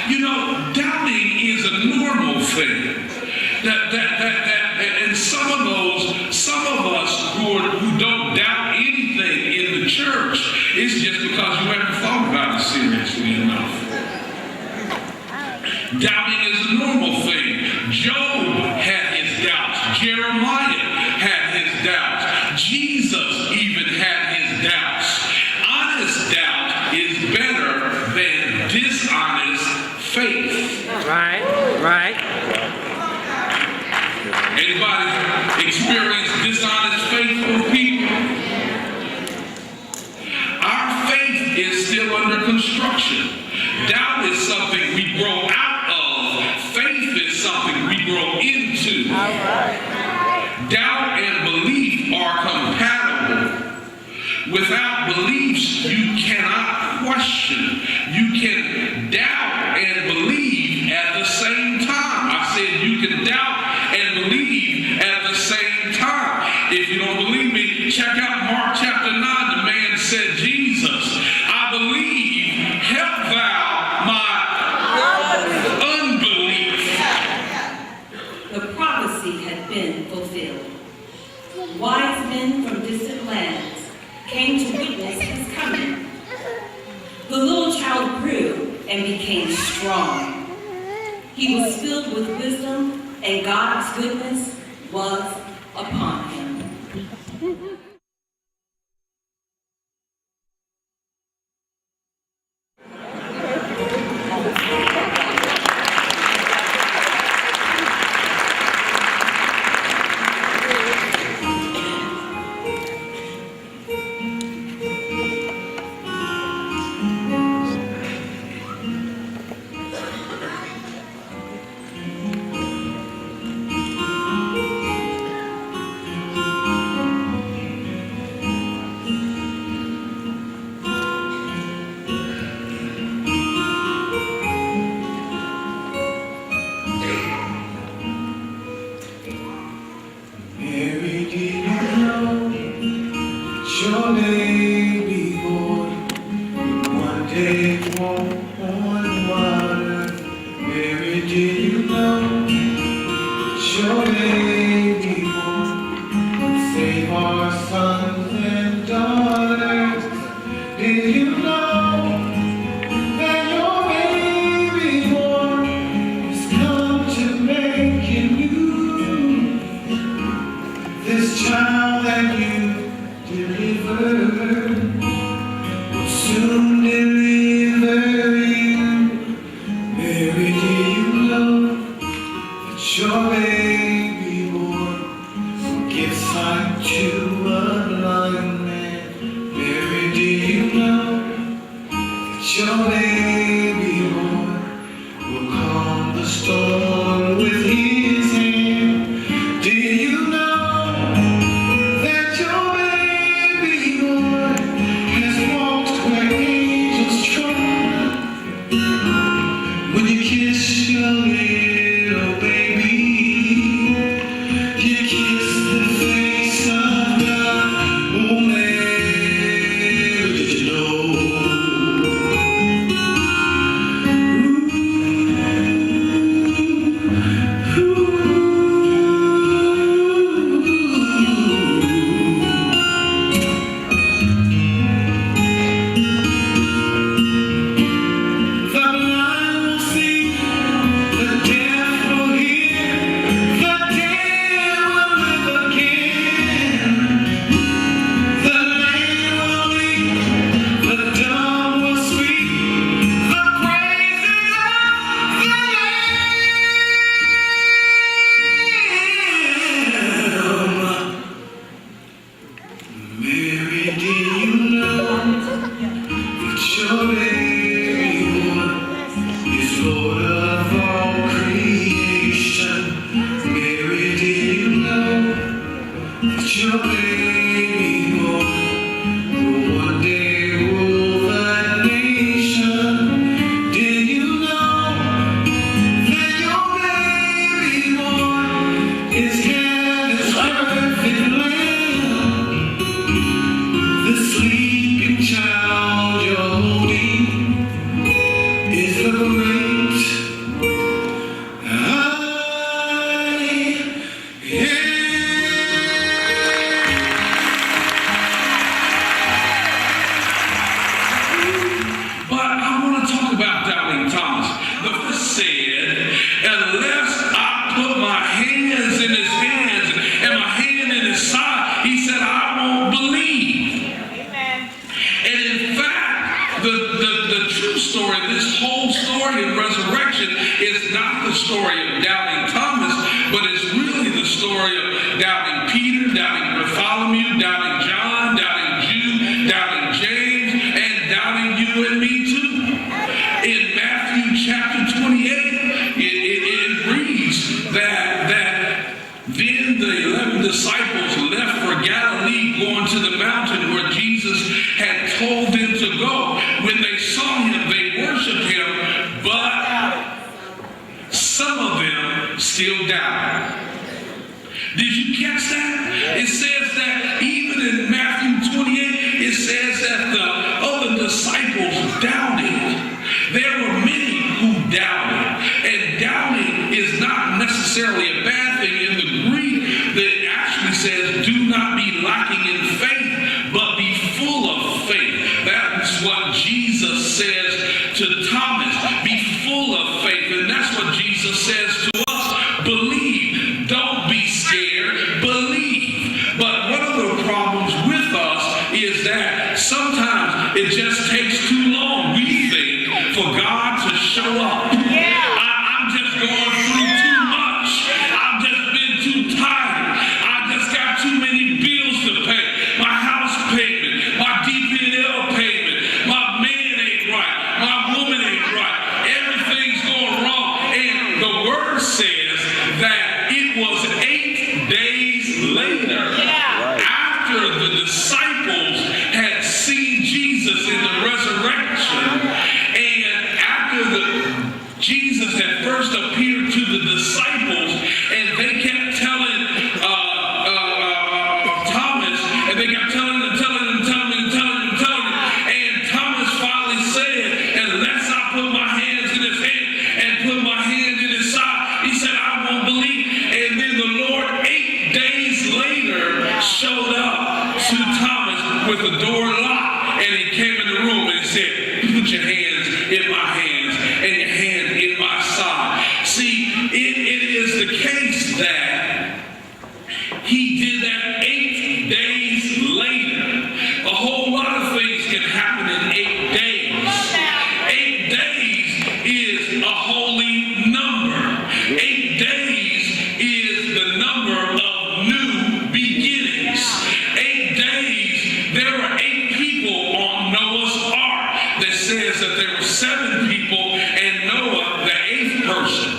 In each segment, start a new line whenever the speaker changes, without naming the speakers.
You know, doubting is a normal thing. And some of us who don't doubt anything in the church, it's just because you haven't thought about it seriously enough. Doubting is a normal thing. Job had his doubts. Jeremiah had his doubts. Jesus even had his doubts. Honest doubt is better than dishonest faith.
Right.
Anybody experience dishonest faith with people? Our faith is still under construction. Doubt is something we grow out of. Faith is something we grow into. Doubt and belief are compatible. Without beliefs, you cannot question. You can doubt and believe at the same time. I said you can doubt and believe at the same time. If you don't believe me, check out Mark chapter 9. The man said, Jesus, I believe, help thou my unbelief.
The prophecy had been fulfilled. Wise men from distant lands came to witness his coming. The little child grew and became strong. He was filled with wisdom, and God's goodness was upon him.
story, this whole story of resurrection is not the story of doubting Thomas, but it's really the story of doubting Peter, doubting Bartholomew, doubting John, doubting Jude, doubting James, and doubting you and me too. In Matthew chapter 28, it reads that then the 11 disciples left for Galilee, going to the mountain where Jesus had told them to go. When they saw him, they worshiped him, but some of them still doubted. Did you catch that? It says that even in Matthew 28, it says that the other disciples doubted. There were many who doubted. And doubting is not necessarily a bad thing. In the Greek, that actually says, do not be lacking in faith, but be full of faith. That's what Jesus says to Thomas. Be full of faith. And that's what Jesus says to us. Believe. Don't be scared. Believe. But one of the problems with us is that sometimes it just takes too long, we think, for God to show up. I'm just going through too much. I've just been too tired. I just got too many bills to pay. My house payment, my DP&L payment, my man ain't right, my woman ain't right. Everything's going wrong. And the word says that it was 8 days later, after the disciples had seen Jesus in the resurrection, and after Jesus had first appeared to the disciples, and they kept telling Thomas, and they kept telling him, and Thomas finally said, unless I put my hands in his hand and put my hand in his side, he said, I won't believe. And then the Lord 8 days later showed up to Thomas with the door locked, and he came in the room and he said, put your hands in my hands and your hand in my side. See, it is the case that he did that 8 days later. A whole lot of things can happen in 8 days. 8 days is a holy number. 8 days is the number of new beginnings. 8 days, there were 8 people on Noah's ark. That says that there were 7 people and Noah, the 8th person.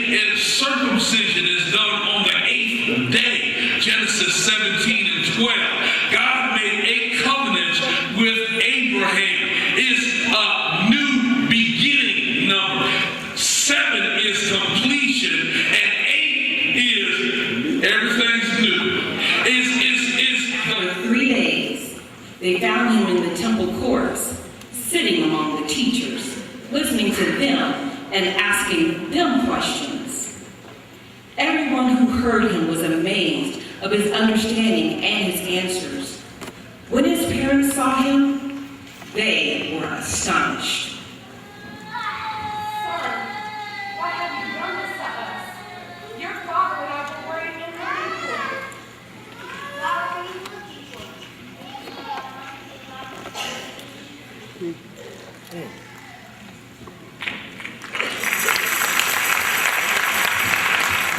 And circumcision is done on the 8th day. Genesis 17 and 12. God made 8 covenants with Abraham. It's a new beginning number. 7 is completion, and 8 is everything's new.
For 3 days, they found him in the temple courts, sitting among the teachers, listening to them and asking them questions. Everyone who heard him was amazed of his understanding and his answers. When his parents saw him, they were astonished.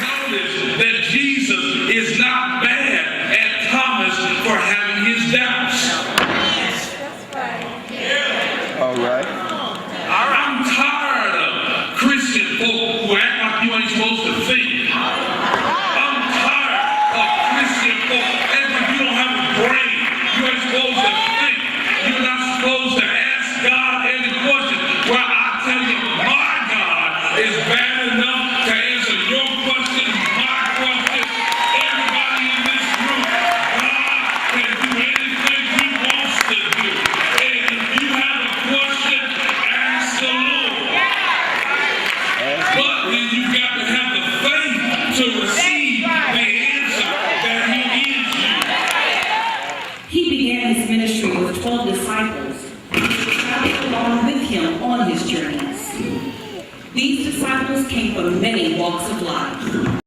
Notice that Jesus is not mad at Thomas for having his doubts.
All right.
I'm tired of Christian folk who act like you ain't supposed to think. I'm tired of Christian folk act like you don't have a brain. You ain't supposed to think. You're not supposed to ask God any questions. Well, I tell you, my God is bad enough to answer your questions, my questions, everybody in this room. God can do anything he wants to do. And if you have a question, ask the Lord. But then you got to have the faith to receive the answer that he gives you.
He began his ministry with 12 disciples who traveled along with him on his journeys. These disciples came from many walks of life.